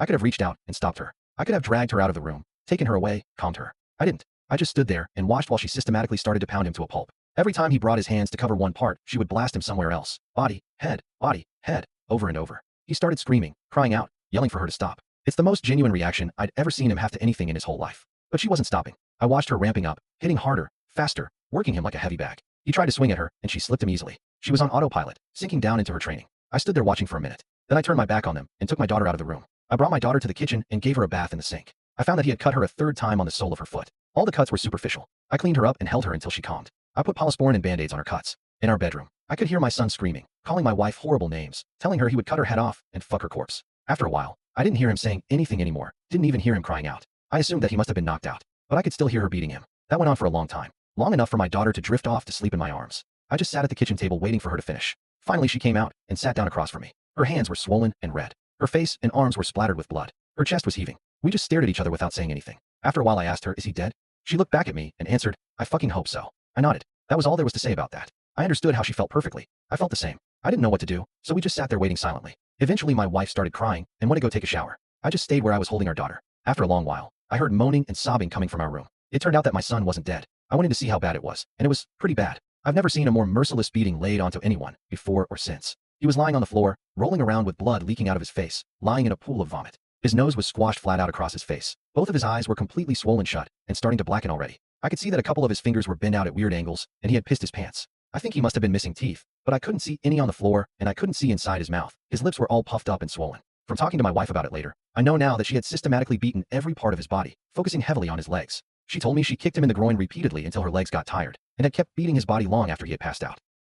I could have reached out and stopped her. I could have dragged her out of the room, taken her away, calmed her. I didn't. I just stood there and watched while she systematically started to pound him to a pulp. Every time he brought his hands to cover one part, she would blast him somewhere else. Body, head, over and over. He started screaming, crying out, yelling for her to stop. It's the most genuine reaction I'd ever seen him have to anything in his whole life. But she wasn't stopping. I watched her ramping up, hitting harder, faster, working him like a heavy bag. He tried to swing at her, and she slipped him easily. She was on autopilot, sinking down into her training. I stood there watching for a minute. Then I turned my back on them and took my daughter out of the room. I brought my daughter to the kitchen and gave her a bath in the sink. I found that he had cut her a third time on the sole of her foot. All the cuts were superficial. I cleaned her up and held her until she calmed. I put Polysporin and band-aids on her cuts. In our bedroom, I could hear my son screaming, calling my wife horrible names, telling her he would cut her head off and fuck her corpse. After a while, I didn't hear him saying anything anymore, didn't even hear him crying out. I assumed that he must have been knocked out, but I could still hear her beating him. That went on for a long time, long enough for my daughter to drift off to sleep in my arms. I just sat at the kitchen table waiting for her to finish. Finally, she came out and sat down across from me. Her hands were swollen and red. Her face and arms were splattered with blood. Her chest was heaving. We just stared at each other without saying anything. After a while, I asked her, "Is he dead?" She looked back at me and answered, "I fucking hope so." I nodded. That was all there was to say about that. I understood how she felt perfectly. I felt the same. I didn't know what to do, so we just sat there waiting silently. Eventually, my wife started crying and went to go take a shower. I just stayed where I was holding our daughter. After a long while, I heard moaning and sobbing coming from our room. It turned out that my son wasn't dead. I went in to see how bad it was, and it was pretty bad. I've never seen a more merciless beating laid onto anyone, before or since. He was lying on the floor, rolling around with blood leaking out of his face, lying in a pool of vomit. His nose was squashed flat out across his face. Both of his eyes were completely swollen shut and starting to blacken already. I could see that a couple of his fingers were bent out at weird angles, and he had pissed his pants. I think he must have been missing teeth, but I couldn't see any on the floor, and I couldn't see inside his mouth. His lips were all puffed up and swollen. From talking to my wife about it later, I know now that she had systematically beaten every part of his body, focusing heavily on his legs. She told me she kicked him in the groin repeatedly until her legs got tired, and had kept beating his body long after he had passed out.